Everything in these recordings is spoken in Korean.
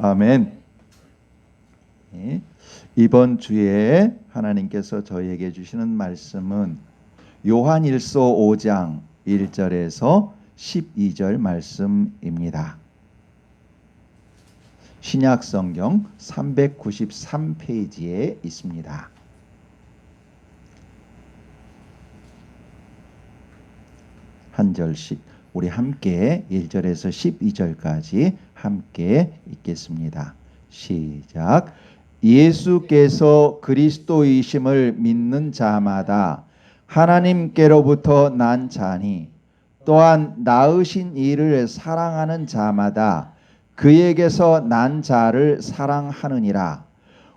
아멘. 네. 이번 주에 하나님께서 저희에게 주시는 말씀은 요한일서 5장 1절에서 12절 말씀입니다. 신약성경 393페이지에 있습니다. 한 절씩 우리 함께 1절에서 12절까지 함께 읽겠습니다. 시작. 예수께서 그리스도이심을 믿는 자마다 하나님께로부터 난 자니 또한 낳으신 이를 사랑하는 자마다 그에게서 난 자를 사랑하느니라.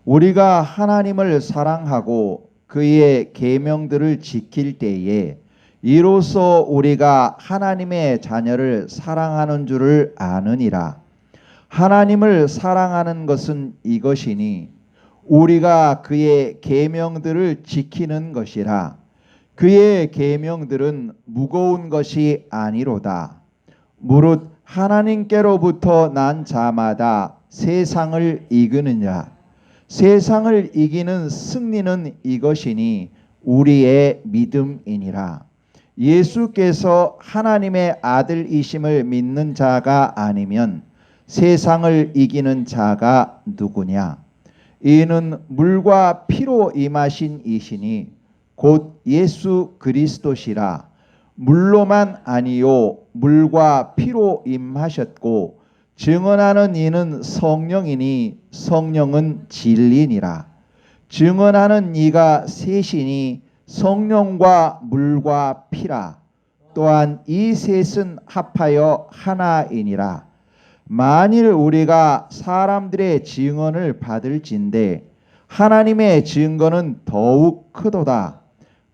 우리가 하나님을 사랑하고 그의 계명들을 지킬 때에 이로써 우리가 하나님의 자녀를 사랑하는 줄을 아느니라. 하나님을 사랑하는 것은 이것이니 우리가 그의 계명들을 지키는 것이라. 그의 계명들은 무거운 것이 아니로다. 무릇 하나님께로부터 난 자마다 세상을 이기느냐. 세상을 이기는 승리는 이것이니 우리의 믿음이니라. 예수께서 하나님의 아들이심을 믿는 자가 아니면 세상을 이기는 자가 누구냐? 이는 물과 피로 임하신 이시니 곧 예수 그리스도시라. 물로만 아니요 물과 피로 임하셨고 증언하는 이는 성령이니 성령은 진리니라. 증언하는 이가 셋이니 성령과 물과 피라. 또한 이 셋은 합하여 하나이니라. 만일 우리가 사람들의 증언을 받을진대 하나님의 증거는 더욱 크도다.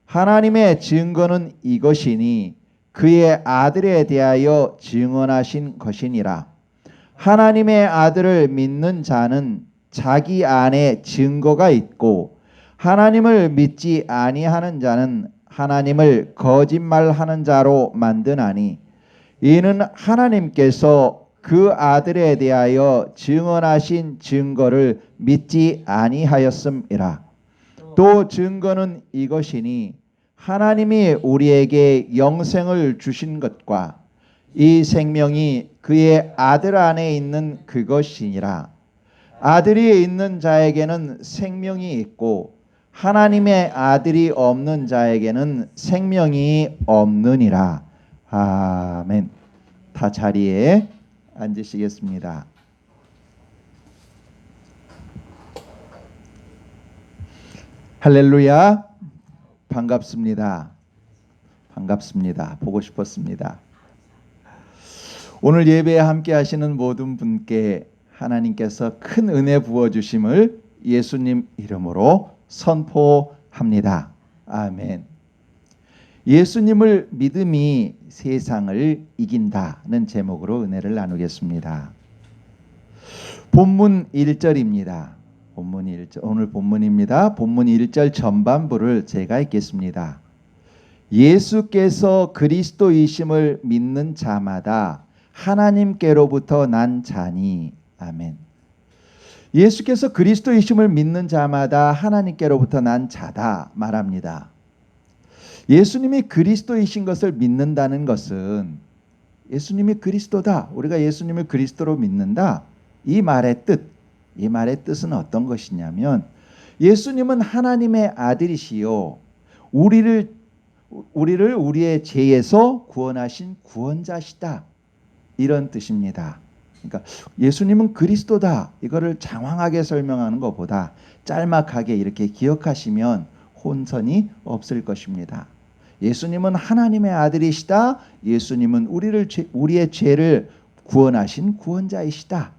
하나님의 증거는 이것이니 그의 아들에 대하여 증언하신 것이니라. 하나님의 아들을 믿는 자는 자기 안에 증거가 있고 하나님을 믿지 아니하는 자는 하나님을 거짓말하는 자로 만드나니 이는 하나님께서 그 아들에 대하여 증언하신 증거를 믿지 아니하였음이라. 또 증거는 이것이니 하나님이 우리에게 영생을 주신 것과 이 생명이 그의 아들 안에 있는 그것이니라. 아들이 있는 자에게는 생명이 있고 하나님의 아들이 없는 자에게는 생명이 없느니라. 아멘. 다 자리에 앉으시겠습니다. 할렐루야. 반갑습니다. 반갑습니다. 보고 싶었습니다. 오늘 예배에 함께 하시는 모든 분께 하나님께서 큰 은혜 부어주심을 예수님 이름으로 선포합니다. 아멘. 예수님을 믿음이 세상을 이긴다는 제목으로 은혜를 나누겠습니다. 본문 1절입니다. 본문 1절, 오늘 본문입니다. 본문 1절 전반부를 제가 읽겠습니다. 예수께서 그리스도이심을 믿는 자마다 하나님께로부터 난 자니. 아멘. 예수께서 그리스도이심을 믿는 자마다 하나님께로부터 난 자다 말합니다. 예수님이 그리스도이신 것을 믿는다는 것은 예수님이 그리스도다. 우리가 예수님을 그리스도로 믿는다. 이 말의 뜻은 어떤 것이냐면 예수님은 하나님의 아들이시요 우리를 우리의 죄에서 구원하신 구원자시다. 이런 뜻입니다. 그러니까 예수님은 그리스도다. 이거를 장황하게 설명하는 것보다 짤막하게 이렇게 기억하시면 혼선이 없을 것입니다. 예수님은 하나님의 아들이시다. 예수님은 우리의 죄를 구원하신 구원자이시다.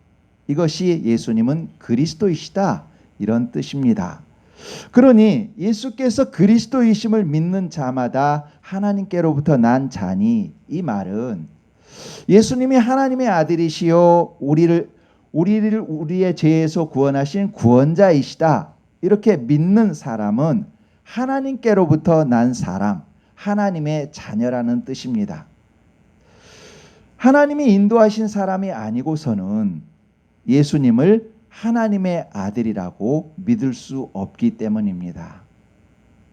이것이 예수님은 그리스도이시다. 이런 뜻입니다. 그러니 예수께서 그리스도이심을 믿는 자마다 하나님께로부터 난 자니, 이 말은 예수님이 하나님의 아들이시요 우리의 죄에서 구원하신 구원자이시다. 이렇게 믿는 사람은 하나님께로부터 난 사람, 하나님의 자녀라는 뜻입니다. 하나님이 인도하신 사람이 아니고서는 예수님을 하나님의 아들이라고 믿을 수 없기 때문입니다.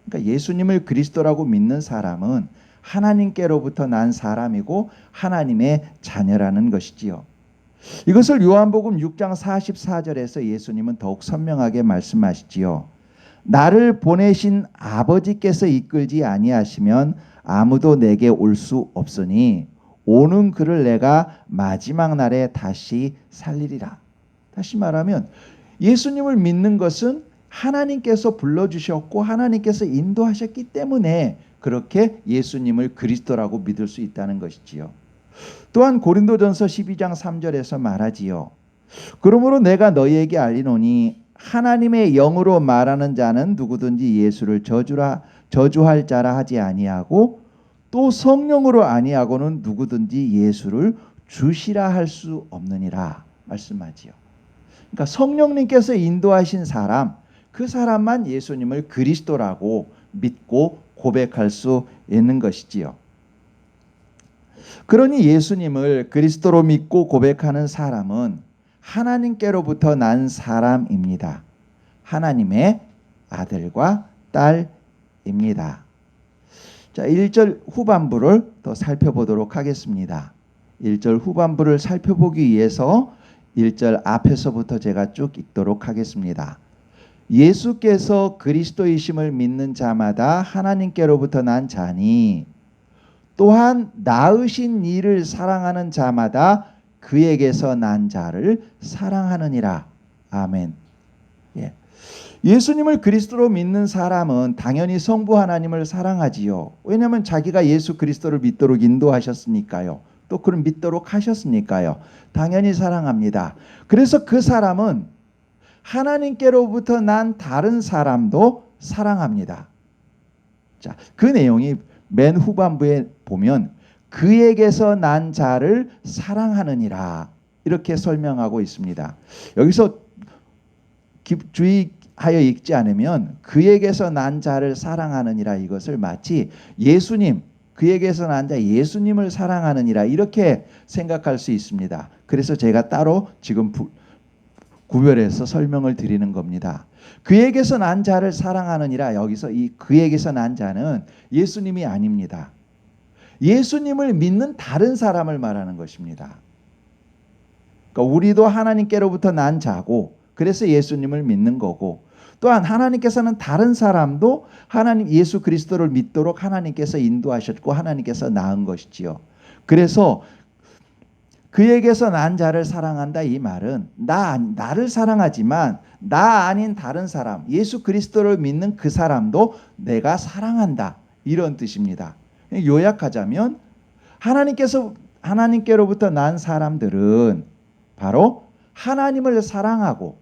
그러니까 예수님을 그리스도라고 믿는 사람은 하나님께로부터 난 사람이고 하나님의 자녀라는 것이지요. 이것을 요한복음 6장 44절에서 예수님은 더욱 선명하게 말씀하시지요. 나를 보내신 아버지께서 이끌지 아니하시면 아무도 내게 올 수 없으니 오는 그를 내가 마지막 날에 다시 살리리라. 다시 말하면 예수님을 믿는 것은 하나님께서 불러주셨고 하나님께서 인도하셨기 때문에 그렇게 예수님을 그리스도라고 믿을 수 있다는 것이지요. 또한 고린도전서 12장 3절에서 말하지요. 그러므로 내가 너희에게 알리노니 하나님의 영으로 말하는 자는 누구든지 예수를 저주할 자라 하지 아니하고 또 성령으로 아니하고는 누구든지 예수를 주시라 할 수 없느니라 말씀하지요. 그러니까 성령님께서 인도하신 사람, 그 사람만 예수님을 그리스도라고 믿고 고백할 수 있는 것이지요. 그러니 예수님을 그리스도로 믿고 고백하는 사람은 하나님께로부터 난 사람입니다. 하나님의 아들과 딸입니다. 자, 1절 후반부를 더 살펴보도록 하겠습니다. 1절 후반부를 살펴보기 위해서 1절 앞에서부터 제가 쭉 읽도록 하겠습니다. 예수께서 그리스도이심을 믿는 자마다 하나님께로부터 난 자니 또한 낳으신 이를 사랑하는 자마다 그에게서 난 자를 사랑하느니라. 아멘. 예. 예수님을 그리스도로 믿는 사람은 당연히 성부 하나님을 사랑하지요. 왜냐하면 자기가 예수 그리스도를 믿도록 인도하셨으니까요. 또 그를 믿도록 하셨으니까요. 당연히 사랑합니다. 그래서 그 사람은 하나님께로부터 난 다른 사람도 사랑합니다. 자, 그 내용이 맨 후반부에 보면 그에게서 난 자를 사랑하느니라 이렇게 설명하고 있습니다. 여기서 주의하여 읽지 않으면 그에게서 난 자를 사랑하느니라 이것을 마치 예수님, 그에게서 난 자 예수님을 사랑하느니라 이렇게 생각할 수 있습니다. 그래서 제가 따로 지금 구별해서 설명을 드리는 겁니다. 그에게서 난 자를 사랑하느니라 여기서 이 그에게서 난 자는 예수님이 아닙니다. 예수님을 믿는 다른 사람을 말하는 것입니다. 그러니까 우리도 하나님께로부터 난 자고 그래서 예수님을 믿는 거고 또한 하나님께서는 다른 사람도 하나님 예수 그리스도를 믿도록 하나님께서 인도하셨고 하나님께서 낳은 것이지요. 그래서 그에게서 난 자를 사랑한다 이 말은 나를 사랑하지만 나 아닌 다른 사람 예수 그리스도를 믿는 그 사람도 내가 사랑한다 이런 뜻입니다. 요약하자면 하나님께로부터 난 사람들은 바로 하나님을 사랑하고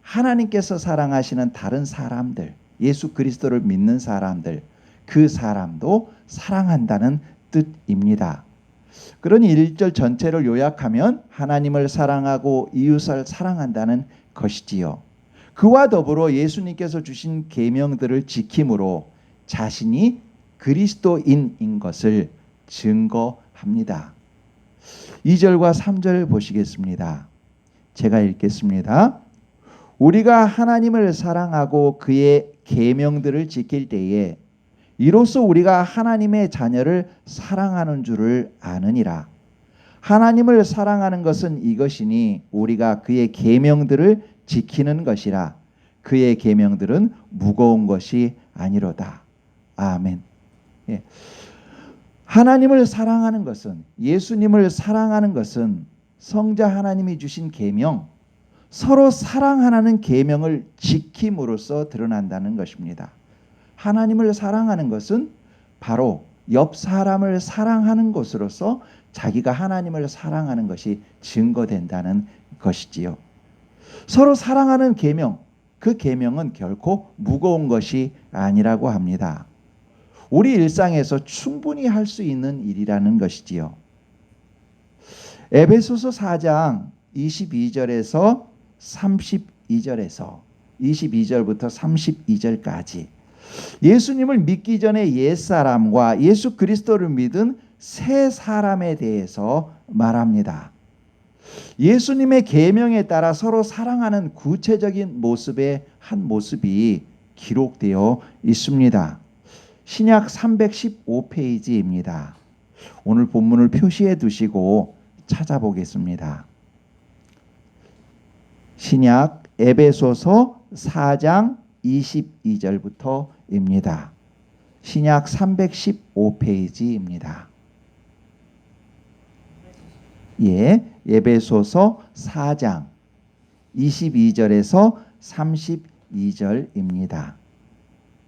하나님께서 사랑하시는 다른 사람들 예수 그리스도를 믿는 사람들 그 사람도 사랑한다는 뜻입니다. 그러니 1절 전체를 요약하면 하나님을 사랑하고 이웃을 사랑한다는 것이지요. 그와 더불어 예수님께서 주신 계명들을 지킴으로 자신이 그리스도인인 것을 증거합니다. 2절과 3절 보시겠습니다. 제가 읽겠습니다. 우리가 하나님을 사랑하고 그의 계명들을 지킬 때에 이로써 우리가 하나님의 자녀를 사랑하는 줄을 아느니라. 하나님을 사랑하는 것은 이것이니 우리가 그의 계명들을 지키는 것이라. 그의 계명들은 무거운 것이 아니로다. 아멘. 예. 하나님을 사랑하는 것은 예수님을 사랑하는 것은 성자 하나님이 주신 계명 서로 사랑하는 계명을 지킴으로써 드러난다는 것입니다. 하나님을 사랑하는 것은 바로 옆 사람을 사랑하는 것으로서 자기가 하나님을 사랑하는 것이 증거된다는 것이지요. 서로 사랑하는 계명, 그 계명은 결코 무거운 것이 아니라고 합니다. 우리 일상에서 충분히 할 수 있는 일이라는 것이지요. 에베소서 4장 22절에서 32절에서 22절부터 32절까지 예수님을 믿기 전에 옛사람과 예수 그리스도를 믿은 새 사람에 대해서 말합니다. 예수님의 계명에 따라 서로 사랑하는 구체적인 모습의 한 모습이 기록되어 있습니다. 신약 315페이지입니다. 오늘 본문을 표시해 두시고 찾아보겠습니다. 신약 에베소서 4장 22절부터입니다. 신약 315페이지입니다. 예, 에베소서 4장 22절에서 32절입니다.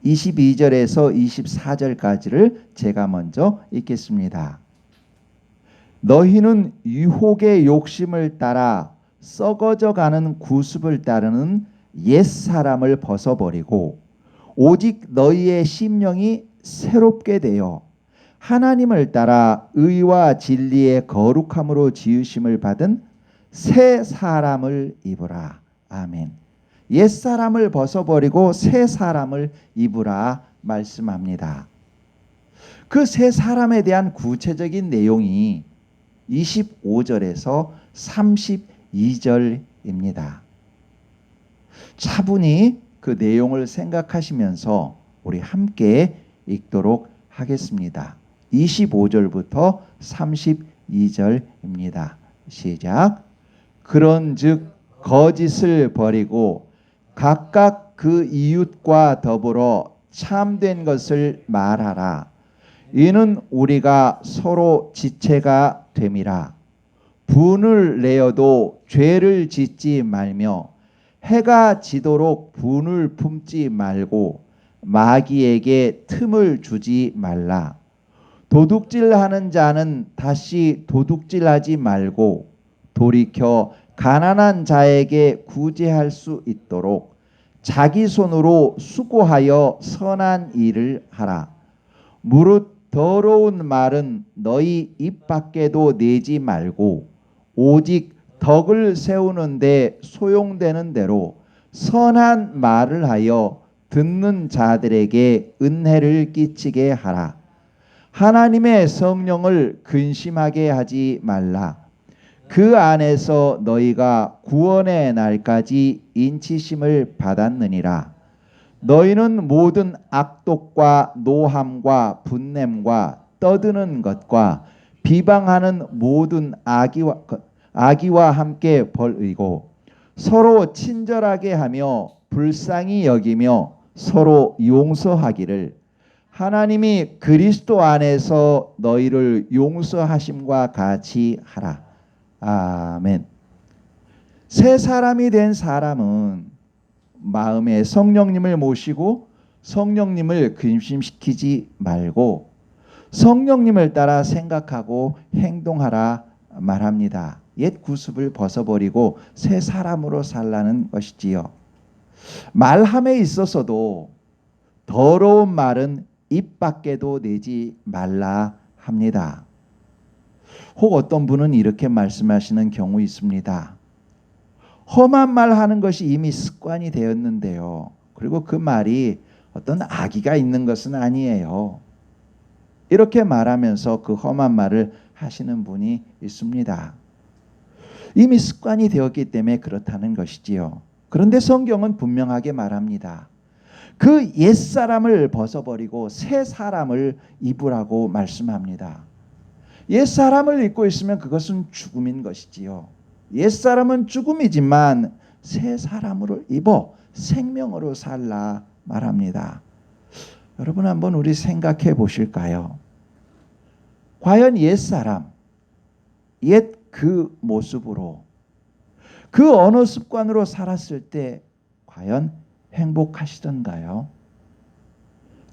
22절에서 24절까지를 제가 먼저 읽겠습니다. 너희는 유혹의 욕심을 따라 썩어져가는 구습을 따르는 옛사람을 벗어버리고 오직 너희의 심령이 새롭게 되어 하나님을 따라 의와 진리의 거룩함으로 지으심을 받은 새 사람을 입으라. 아멘. 옛사람을 벗어버리고 새 사람을 입으라 말씀합니다. 그 새 사람에 대한 구체적인 내용이 25절에서 32절입니다. 차분히 그 내용을 생각하시면서 우리 함께 읽도록 하겠습니다. 25절부터 32절입니다. 시작. 그런즉 거짓을 버리고 각각 그 이웃과 더불어 참된 것을 말하라. 이는 우리가 서로 지체가 됨이라. 분을 내어도 죄를 짓지 말며 해가 지도록 분을 품지 말고 마귀에게 틈을 주지 말라. 도둑질하는 자는 다시 도둑질하지 말고 돌이켜 가난한 자에게 구제할 수 있도록 자기 손으로 수고하여 선한 일을 하라. 무릇 더러운 말은 너희 입 밖에도 내지 말고 오직 덕을 세우는데 소용되는 대로 선한 말을 하여 듣는 자들에게 은혜를 끼치게 하라. 하나님의 성령을 근심하게 하지 말라. 그 안에서 너희가 구원의 날까지 인치심을 받았느니라. 너희는 모든 악독과 노함과 분냄과 떠드는 것과 비방하는 모든 악의와 함께 벌이고 서로 친절하게 하며 불쌍히 여기며 서로 용서하기를 하나님이 그리스도 안에서 너희를 용서하심과 같이 하라. 아멘. 새 사람이 된 사람은 마음에 성령님을 모시고 성령님을 근심시키지 말고 성령님을 따라 생각하고 행동하라 말합니다. 옛 구습을 벗어버리고 새 사람으로 살라는 것이지요. 말함에 있어서도 더러운 말은 입 밖에도 내지 말라 합니다. 혹 어떤 분은 이렇게 말씀하시는 경우 있습니다. 험한 말 하는 것이 이미 습관이 되었는데요. 그리고 그 말이 어떤 악의가 있는 것은 아니에요. 이렇게 말하면서 그 험한 말을 하시는 분이 있습니다. 이미 습관이 되었기 때문에 그렇다는 것이지요. 그런데 성경은 분명하게 말합니다. 그 옛사람을 벗어버리고 새 사람을 입으라고 말씀합니다. 옛사람을 입고 있으면 그것은 죽음인 것이지요. 옛사람은 죽음이지만 새 사람으로 입어 생명으로 살라 말합니다. 여러분 한번 우리 생각해 보실까요? 과연 옛사람, 옛 그 모습으로 그 언어 습관으로 살았을 때 과연 행복하시던가요?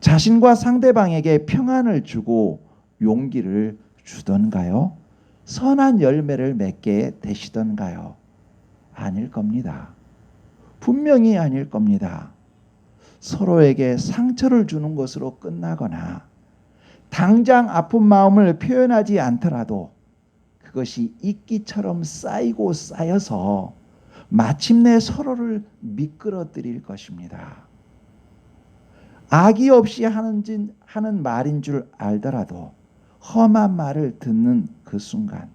자신과 상대방에게 평안을 주고 용기를 주던가요? 선한 열매를 맺게 되시던가요? 아닐 겁니다. 분명히 아닐 겁니다. 서로에게 상처를 주는 것으로 끝나거나 당장 아픈 마음을 표현하지 않더라도 그것이 이끼처럼 쌓이고 쌓여서 마침내 서로를 미끄러뜨릴 것입니다. 악의 없이 하는 말인 줄 알더라도 험한 말을 듣는 그 순간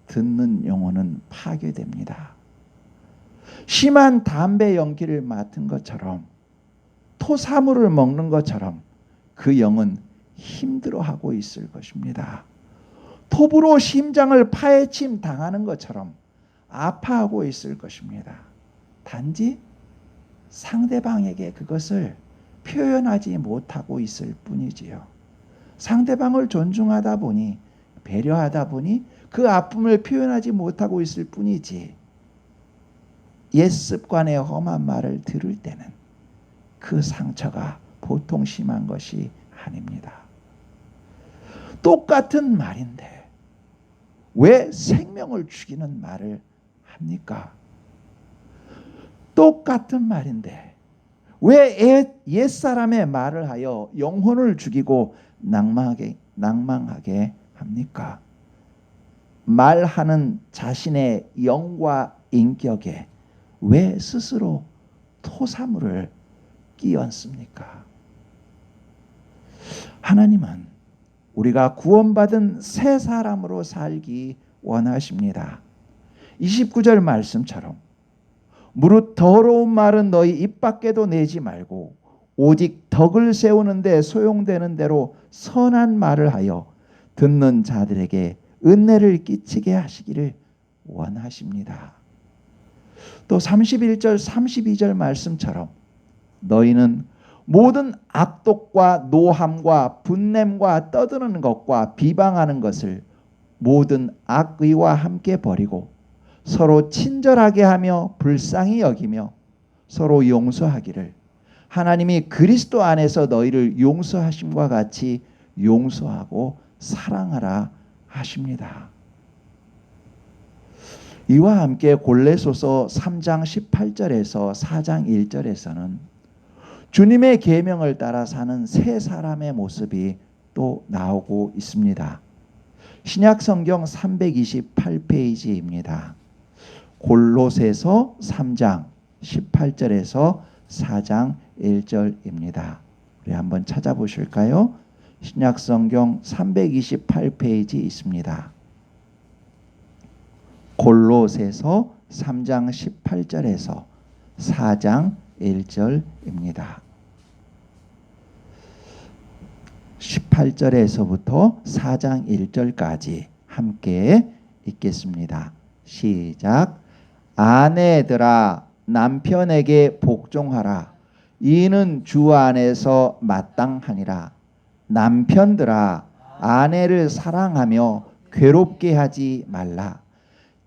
듣는 영혼은 파괴됩니다. 심한 담배 연기를 맡은 것처럼, 토사물을 먹는 것처럼 그 영은 힘들어하고 있을 것입니다. 톱으로 심장을 파헤침 당하는 것처럼 아파하고 있을 것입니다. 단지 상대방에게 그것을 표현하지 못하고 있을 뿐이지요. 상대방을 존중하다 보니, 배려하다 보니 그 아픔을 표현하지 못하고 있을 뿐이지, 옛 습관의 험한 말을 들을 때는 그 상처가 보통 심한 것이 아닙니다. 똑같은 말인데 왜 생명을 죽이는 말을 합니까? 똑같은 말인데 왜 옛사람의 말을 하여 영혼을 죽이고 낭망하게 합니까? 말하는 자신의 영과 인격에 왜 스스로 토사물을 끼얹습니까? 하나님은 우리가 구원받은 새 사람으로 살기 원하십니다. 29절 말씀처럼 무릇 더러운 말은 너희 입 밖에도 내지 말고 오직 덕을 세우는데 소용되는 대로 선한 말을 하여 듣는 자들에게 은혜를 끼치게 하시기를 원하십니다. 또 31절 32절 말씀처럼 너희는 모든 악독과 노함과 분냄과 떠드는 것과 비방하는 것을 모든 악의와 함께 버리고 서로 친절하게 하며 불쌍히 여기며 서로 용서하기를 하나님이 그리스도 안에서 너희를 용서하심과 같이 용서하고 사랑하라 하십니다. 이와 함께 골로새서 3장 18절에서 4장 1절에서는 주님의 계명을 따라 사는 새 사람의 모습이 또 나오고 있습니다. 신약성경 328페이지입니다. 골로새서 3장 18절에서 4장 1절입니다. 우리 한번 찾아보실까요? 신약성경 328페이지 있습니다. 골로새서 3장 18절에서 4장 1절입니다. 18절에서부터 4장 1절까지 함께 읽겠습니다. 시작. 아내들아 남편에게 복종하라. 이는 주 안에서 마땅하니라. 남편들아 아내를 사랑하며 괴롭게 하지 말라.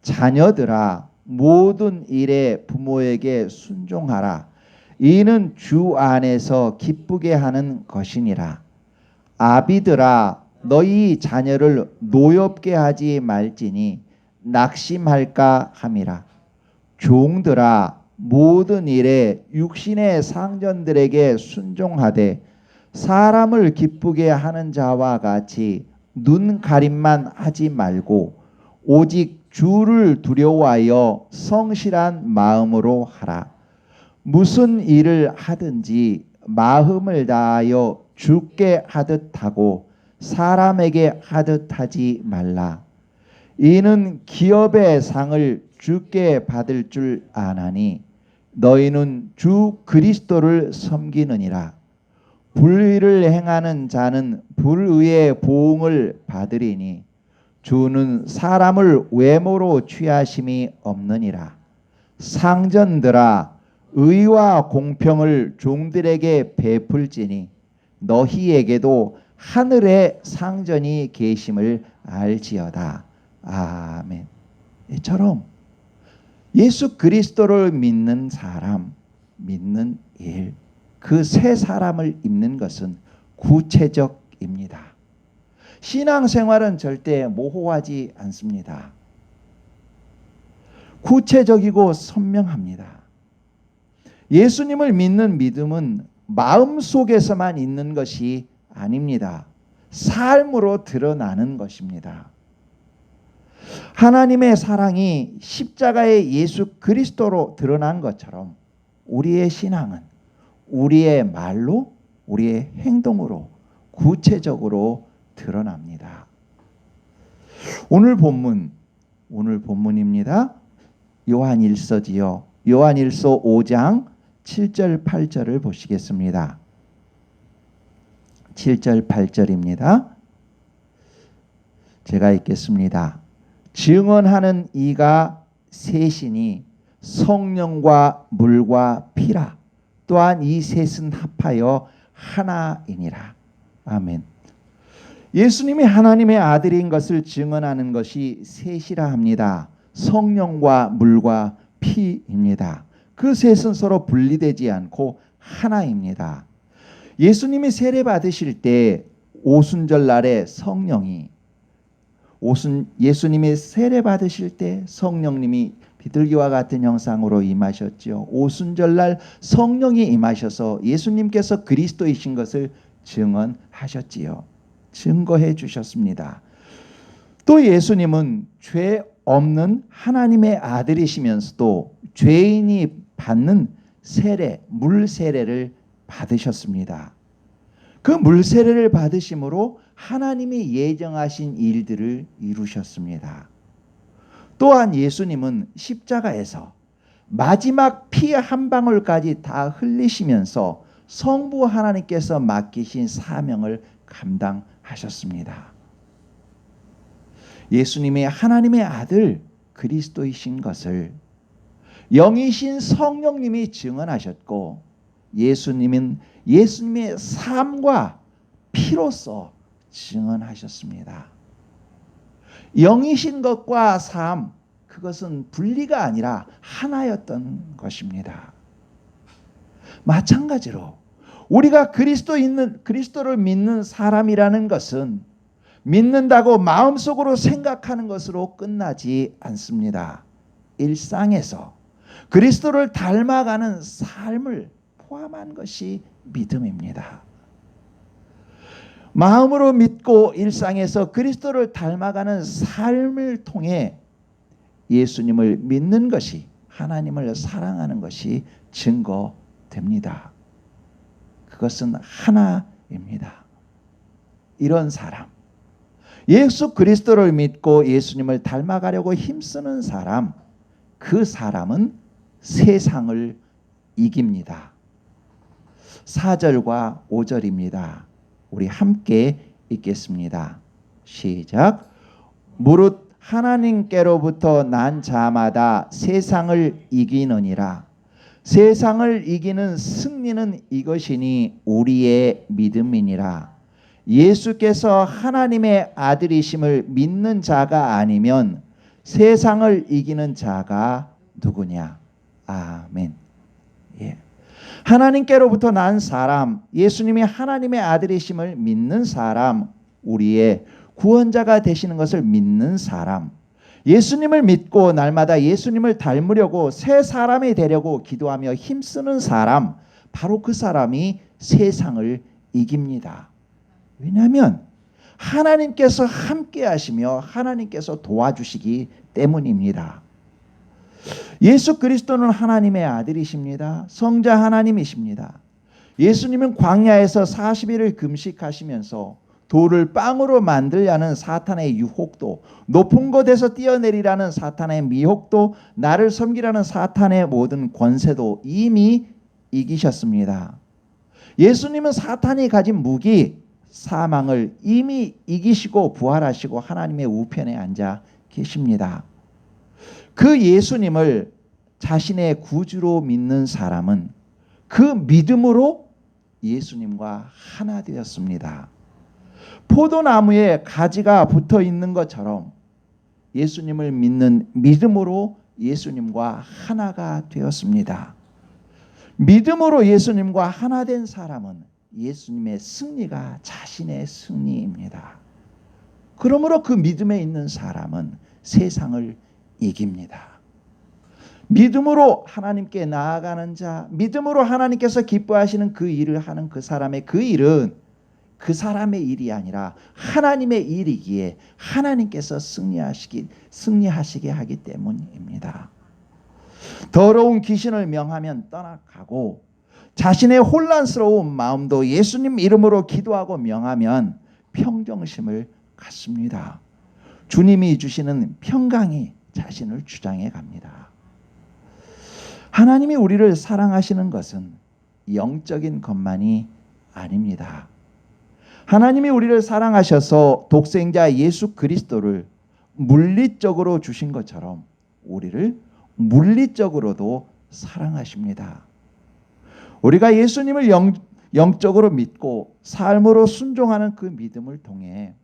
자녀들아 모든 일에 부모에게 순종하라. 이는 주 안에서 기쁘게 하는 것이니라. 아비들아 너희 자녀를 노엽게 하지 말지니 낙심할까 함이라. 종들아 모든 일에 육신의 상전들에게 순종하되 사람을 기쁘게 하는 자와 같이 눈 가림만 하지 말고 오직 주를 두려워하여 성실한 마음으로 하라. 무슨 일을 하든지 마음을 다하여 주께 하듯 하고 사람에게 하듯 하지 말라. 이는 기업의 상을 주께 받을 줄 아나니 너희는 주 그리스도를 섬기느니라. 불의를 행하는 자는 불의의 보응을 받으리니 주는 사람을 외모로 취하심이 없느니라. 상전들아 의와 공평을 종들에게 베풀지니 너희에게도 하늘에 상전이 계심을 알지어다. 아멘. 이처럼 예수 그리스도를 믿는 사람, 믿는 일, 그 새 사람을 입는 것은 구체적입니다. 신앙생활은 절대 모호하지 않습니다. 구체적이고 선명합니다. 예수님을 믿는 믿음은 마음속에서만 있는 것이 아닙니다. 삶으로 드러나는 것입니다. 하나님의 사랑이 십자가의 예수 그리스도로 드러난 것처럼 우리의 신앙은 우리의 말로, 우리의 행동으로 구체적으로 드러납니다. 오늘 본문 오늘 본문입니다. 요한일서지요. 요한일서 5장 7절 8절을 보시겠습니다. 7절 8절입니다. 제가 읽겠습니다. 증언하는 이가 셋이니 성령과 물과 피라. 또한 이 셋은 합하여 하나이니라. 아멘. 예수님이 하나님의 아들인 것을 증언하는 것이 셋이라 합니다. 성령과 물과 피입니다. 그 셋은 서로 분리되지 않고 하나입니다. 예수님이 세례 받으실 때 오순절 날에 예수님이 세례 받으실 때 성령님이 비둘기와 같은 형상으로 임하셨죠. 오순절 날 성령이 임하셔서 예수님께서 그리스도이신 것을 증언하셨지요. 증거해 주셨습니다. 또 예수님은 죄 없는 하나님의 아들이시면서도 죄인이 받는 세례, 물세례를 받으셨습니다. 그 물세례를 받으심으로 하나님이 예정하신 일들을 이루셨습니다. 또한 예수님은 십자가에서 마지막 피 한 방울까지 다 흘리시면서 성부 하나님께서 맡기신 사명을 감당하셨습니다. 예수님이 하나님의 아들 그리스도이신 것을 영이신 성령님이 증언하셨고, 예수님은 예수님의 삶과 피로써 증언하셨습니다. 영이신 것과 삶, 그것은 분리가 아니라 하나였던 것입니다. 마찬가지로 우리가 그리스도를 믿는 사람이라는 것은 믿는다고 마음속으로 생각하는 것으로 끝나지 않습니다. 일상에서 그리스도를 닮아가는 삶을 포함한 것이 믿음입니다. 마음으로 믿고 일상에서 그리스도를 닮아가는 삶을 통해 예수님을 믿는 것이, 하나님을 사랑하는 것이 증거됩니다. 그것은 하나입니다. 이런 사람, 예수 그리스도를 믿고 예수님을 닮아가려고 힘쓰는 사람, 그 사람은 세상을 이깁니다. 4절과 5절입니다. 우리 함께 읽겠습니다. 시작. 무릇 하나님께로부터 난 자마다 세상을 이기느니라. 세상을 이기는 승리는 이것이니 우리의 믿음이니라. 예수께서 하나님의 아들이심을 믿는 자가 아니면 세상을 이기는 자가 누구냐? 아멘. 예. 하나님께로부터 난 사람, 예수님이 하나님의 아들이심을 믿는 사람, 우리의 구원자가 되시는 것을 믿는 사람, 예수님을 믿고 날마다 예수님을 닮으려고 새 사람이 되려고 기도하며 힘쓰는 사람, 바로 그 사람이 세상을 이깁니다. 왜냐하면 하나님께서 함께 하시며 하나님께서 도와주시기 때문입니다. 예수 그리스도는 하나님의 아들이십니다. 성자 하나님이십니다. 예수님은 광야에서 40일을 금식하시면서 돌을 빵으로 만들려는 사탄의 유혹도, 높은 곳에서 뛰어내리라는 사탄의 미혹도, 나를 섬기라는 사탄의 모든 권세도 이미 이기셨습니다. 예수님은 사탄이 가진 무기, 사망을 이미 이기시고 부활하시고 하나님의 우편에 앉아 계십니다. 그 예수님을 자신의 구주로 믿는 사람은 그 믿음으로 예수님과 하나 되었습니다. 포도나무에 가지가 붙어 있는 것처럼 예수님을 믿는 믿음으로 예수님과 하나가 되었습니다. 믿음으로 예수님과 하나 된 사람은 예수님의 승리가 자신의 승리입니다. 그러므로 그 믿음에 있는 사람은 세상을 이깁니다. 믿음으로 하나님께 나아가는 자, 믿음으로 하나님께서 기뻐하시는 그 일을 하는 그 사람의 그 일은 그 사람의 일이 아니라 하나님의 일이기에 하나님께서 승리하시게 하기 때문입니다. 더러운 귀신을 명하면 떠나가고 자신의 혼란스러운 마음도 예수님 이름으로 기도하고 명하면 평정심을 갖습니다. 주님이 주시는 평강이 자신을 주장해 갑니다. 하나님이 우리를 사랑하시는 것은 영적인 것만이 아닙니다. 하나님이 우리를 사랑하셔서 독생자 예수 그리스도를 물리적으로 주신 것처럼 우리를 물리적으로도 사랑하십니다. 우리가 예수님을 영적으로 믿고 삶으로 순종하는 그 믿음을 통해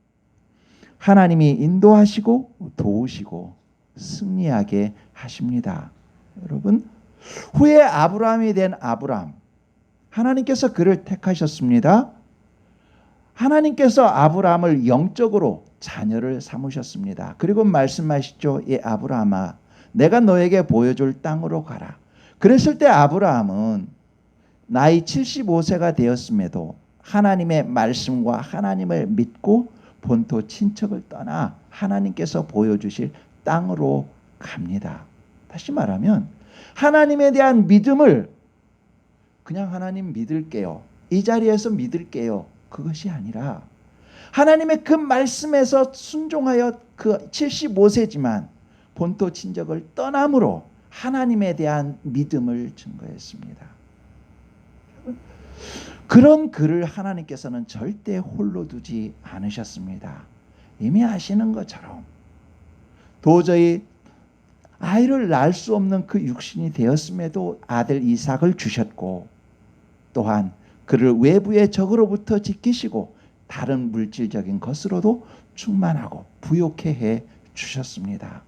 하나님이 인도하시고 도우시고 승리하게 하십니다. 여러분, 후에 아브라함이 된 아브라함, 하나님께서 그를 택하셨습니다. 하나님께서 아브라함을 영적으로 자녀를 삼으셨습니다. 그리고 말씀하시죠. 이 아브라함아, 내가 너에게 보여줄 땅으로 가라. 그랬을 때 아브라함은 나이 75세가 되었음에도 하나님의 말씀과 하나님을 믿고 본토 친척을 떠나 하나님께서 보여주실 땅으로 갑니다. 다시 말하면 하나님에 대한 믿음을 그냥 하나님 믿을게요, 이 자리에서 믿을게요, 그것이 아니라 하나님의 그 말씀에서 순종하여 그 75세지만 본토 친척을 떠남으로 하나님에 대한 믿음을 증거했습니다. 그런 그를 하나님께서는 절대 홀로 두지 않으셨습니다. 이미 아시는 것처럼 도저히 아이를 낳을 수 없는 그 육신이 되었음에도 아들 이삭을 주셨고, 또한 그를 외부의 적으로부터 지키시고 다른 물질적인 것으로도 충만하고 부욕해 해 주셨습니다.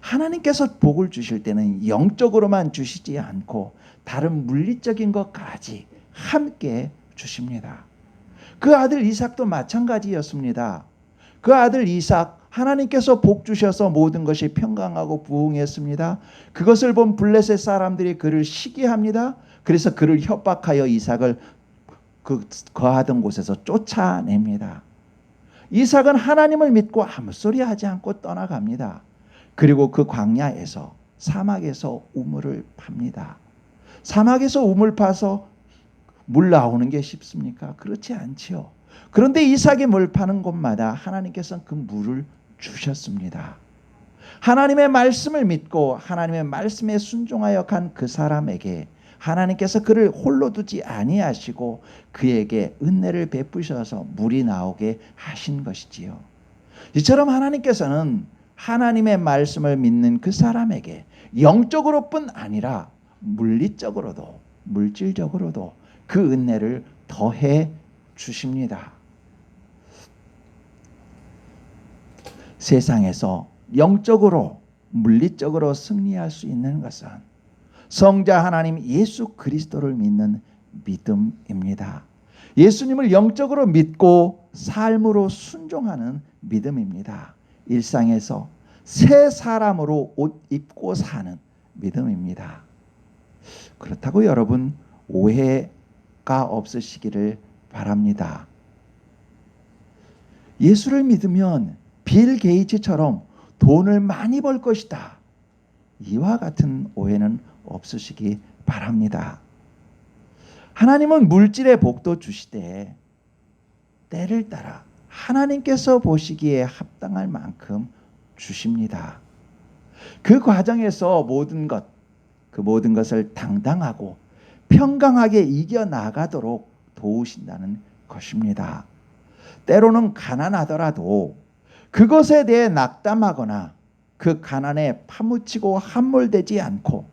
하나님께서 복을 주실 때는 영적으로만 주시지 않고 다른 물리적인 것까지 함께 주십니다. 그 아들 이삭도 마찬가지였습니다. 그 아들 이삭, 하나님께서 복 주셔서 모든 것이 평강하고 부흥했습니다. 그것을 본 블레셋 사람들이 그를 시기합니다. 그래서 그를 협박하여 이삭을 그 거하던 곳에서 쫓아냅니다. 이삭은 하나님을 믿고 아무 소리 하지 않고 떠나갑니다. 그리고 그 광야에서, 사막에서 우물을 팝니다. 사막에서 우물 파서 물 나오는 게 쉽습니까? 그렇지 않지요. 그런데 이삭이 물 파는 곳마다 하나님께서는 그 물을 주셨습니다. 하나님의 말씀을 믿고 하나님의 말씀에 순종하여 간 그 사람에게 하나님께서 그를 홀로 두지 아니하시고 그에게 은혜를 베푸셔서 물이 나오게 하신 것이지요. 이처럼 하나님께서는 하나님의 말씀을 믿는 그 사람에게 영적으로뿐 아니라 물리적으로도 물질적으로도 그 은혜를 더해 주십니다. 세상에서 영적으로 물리적으로 승리할 수 있는 것은 성자 하나님 예수 그리스도를 믿는 믿음입니다. 예수님을 영적으로 믿고 삶으로 순종하는 믿음입니다. 일상에서 새 사람으로 옷 입고 사는 믿음입니다. 그렇다고 여러분 오해가 없으시기를 바랍니다. 예수를 믿으면 빌 게이츠처럼 돈을 많이 벌 것이다, 이와 같은 오해는 없으시기 바랍니다. 하나님은 물질의 복도 주시되 때를 따라 하나님께서 보시기에 합당할 만큼 주십니다. 그 과정에서 그 모든 것을 당당하고 평강하게 이겨나가도록 도우신다는 것입니다. 때로는 가난하더라도 그것에 대해 낙담하거나 그 가난에 파묻히고 함몰되지 않고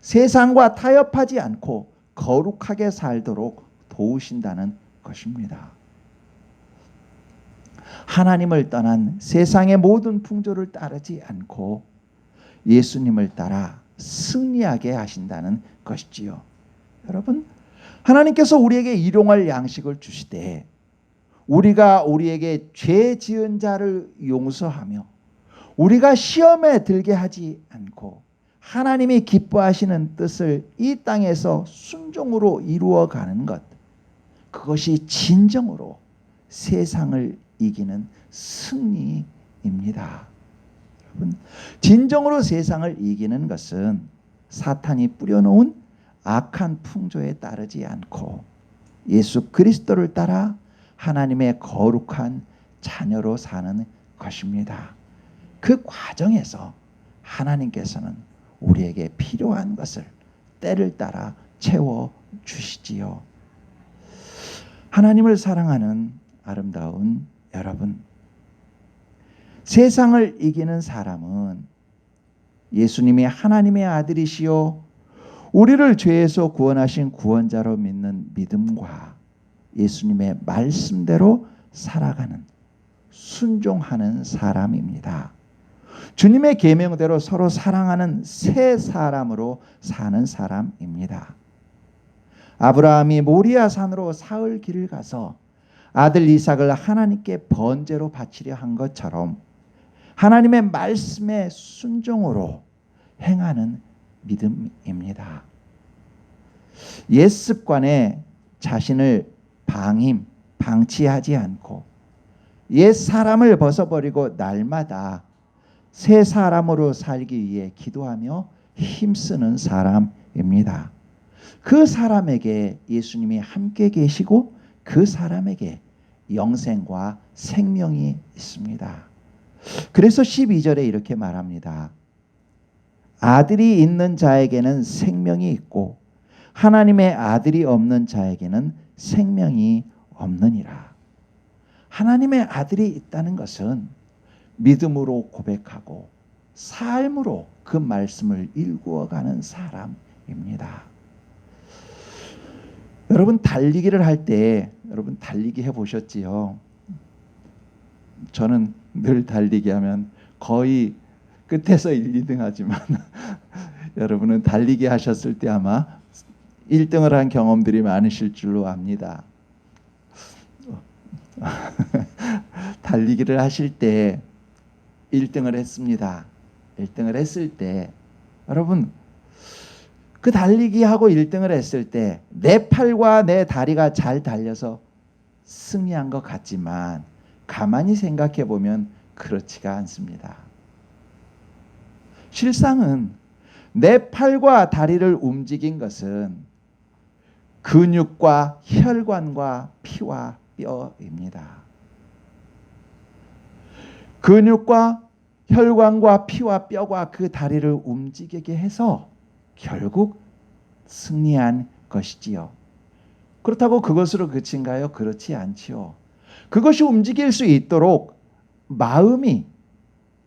세상과 타협하지 않고 거룩하게 살도록 도우신다는 것입니다. 하나님을 떠난 세상의 모든 풍조를 따르지 않고 예수님을 따라 승리하게 하신다는 것이지요. 여러분, 하나님께서 우리에게 일용할 양식을 주시되 우리가 우리에게 죄 지은 자를 용서하며 우리가 시험에 들게 하지 않고 하나님이 기뻐하시는 뜻을 이 땅에서 순종으로 이루어가는 것, 그것이 진정으로 세상을 이기는 승리입니다. 여러분, 진정으로 세상을 이기는 것은 사탄이 뿌려놓은 악한 풍조에 따르지 않고 예수 그리스도를 따라 하나님의 거룩한 자녀로 사는 것입니다. 그 과정에서 하나님께서는 우리에게 필요한 것을 때를 따라 채워 주시지요. 하나님을 사랑하는 아름다운 여러분, 세상을 이기는 사람은 예수님이 하나님의 아들이시요 우리를 죄에서 구원하신 구원자로 믿는 믿음과 예수님의 말씀대로 살아가는, 순종하는 사람입니다. 주님의 계명대로 서로 사랑하는 새 사람으로 사는 사람입니다. 아브라함이 모리아 산으로 사흘 길을 가서 아들 이삭을 하나님께 번제로 바치려 한 것처럼 하나님의 말씀에 순종으로 행하는 믿음입니다. 옛 습관에 자신을 방치하지 않고 옛 사람을 벗어버리고 날마다 새 사람으로 살기 위해 기도하며 힘쓰는 사람입니다. 그 사람에게 예수님이 함께 계시고 그 사람에게 영생과 생명이 있습니다. 그래서 12절에 이렇게 말합니다. 아들이 있는 자에게는 생명이 있고 하나님의 아들이 없는 자에게는 생명이 없느니라. 하나님의 아들이 있다는 것은 믿음으로 고백하고 삶으로 그 말씀을 일구어가는 사람입니다. 여러분 달리기를 할 때 여러분 달리기 해보셨지요? 저는 늘 달리기 하면 거의 끝에서 1, 2등 하지만 여러분은 달리기 하셨을 때 아마 1등을 한 경험들이 많으실 줄로 압니다. 달리기를 하실 때 1등을 했습니다. 1등을 했을 때 여러분 그 달리기하고 1등을 했을 때 내 팔과 내 다리가 잘 달려서 승리한 것 같지만 가만히 생각해 보면 그렇지가 않습니다. 실상은 내 팔과 다리를 움직인 것은 근육과 혈관과 피와 뼈입니다. 근육과 혈관과 피와 뼈가 그 다리를 움직이게 해서 결국 승리한 것이지요. 그렇다고 그것으로 그친가요? 그렇지 않지요. 그것이 움직일 수 있도록 마음이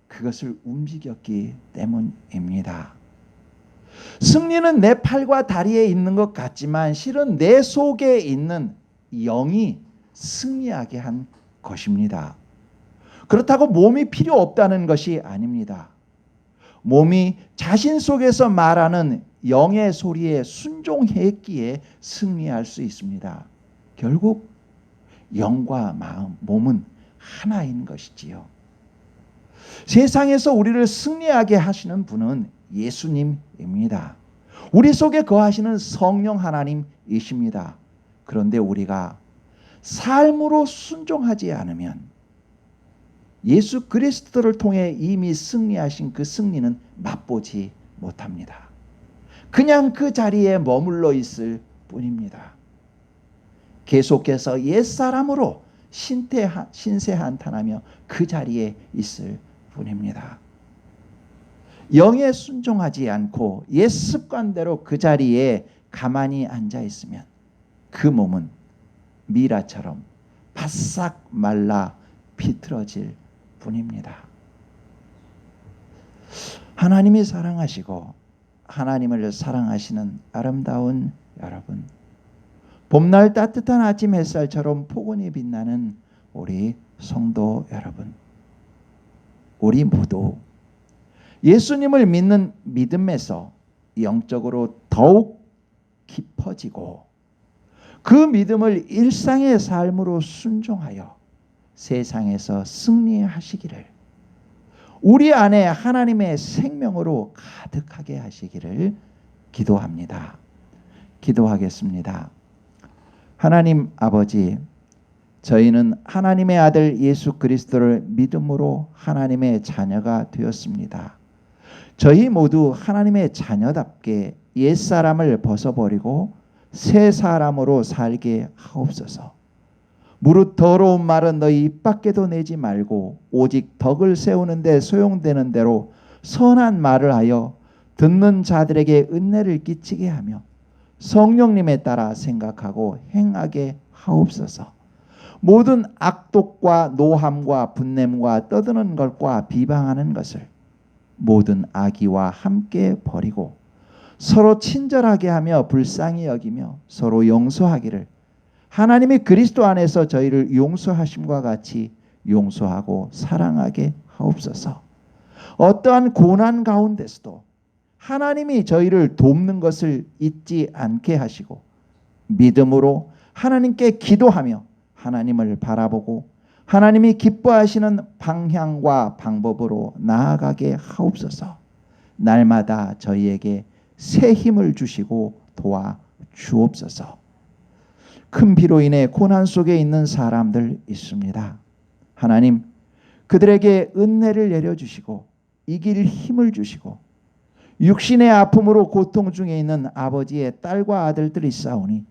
그것을 움직였기 때문입니다. 승리는 내 팔과 다리에 있는 것 같지만 실은 내 속에 있는 영이 승리하게 한 것입니다. 그렇다고 몸이 필요 없다는 것이 아닙니다. 몸이 자신 속에서 말하는 영의 소리에 순종했기에 승리할 수 있습니다. 결국 영과 마음, 몸은 하나인 것이지요. 세상에서 우리를 승리하게 하시는 분은 예수님입니다. 우리 속에 거하시는 성령 하나님이십니다. 그런데 우리가 삶으로 순종하지 않으면 예수 그리스도를 통해 이미 승리하신 그 승리는 맛보지 못합니다. 그냥 그 자리에 머물러 있을 뿐입니다. 계속해서 옛사람으로 신세한탄하며 그 자리에 있을 뿐입니다. 영에 순종하지 않고 옛 습관대로 그 자리에 가만히 앉아 있으면 그 몸은 미라처럼 바싹 말라 비틀어질 뿐입니다. 하나님이 사랑하시고 하나님을 사랑하시는 아름다운 여러분, 봄날 따뜻한 아침 햇살처럼 포근히 빛나는 우리 성도 여러분, 우리 모두 예수님을 믿는 믿음에서 영적으로 더욱 깊어지고 그 믿음을 일상의 삶으로 순종하여 세상에서 승리하시기를, 우리 안에 하나님의 생명으로 가득하게 하시기를 기도합니다. 기도하겠습니다. 하나님 아버지, 저희는 하나님의 아들 예수 그리스도를 믿음으로 하나님의 자녀가 되었습니다. 저희 모두 하나님의 자녀답게 옛사람을 벗어버리고 새 사람으로 살게 하옵소서. 무릇 더러운 말은 너희 입 밖에도 내지 말고 오직 덕을 세우는 데 소용되는 대로 선한 말을 하여 듣는 자들에게 은혜를 끼치게 하며 성령님에 따라 생각하고 행하게 하옵소서. 모든 악독과 노함과 분냄과 떠드는 것과 비방하는 것을 모든 악의와 함께 버리고 서로 친절하게 하며 불쌍히 여기며 서로 용서하기를 하나님이 그리스도 안에서 저희를 용서하심과 같이 용서하고 사랑하게 하옵소서. 어떠한 고난 가운데서도 하나님이 저희를 돕는 것을 잊지 않게 하시고 믿음으로 하나님께 기도하며 하나님을 바라보고 하나님이 기뻐하시는 방향과 방법으로 나아가게 하옵소서. 날마다 저희에게 새 힘을 주시고 도와 주옵소서. 큰 비로 인해 고난 속에 있는 사람들 있습니다. 하나님, 그들에게 은혜를 내려주시고 이길 힘을 주시고 육신의 아픔으로 고통 중에 있는 아버지의 딸과 아들들이 있사오니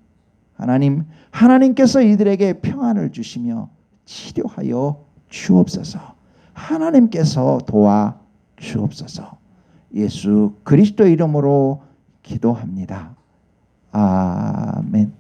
하나님, 하나님께서 이들에게 평안을 주시며 치료하여 주옵소서. 하나님께서 도와 주옵소서. 예수 그리스도 이름으로 기도합니다. 아멘.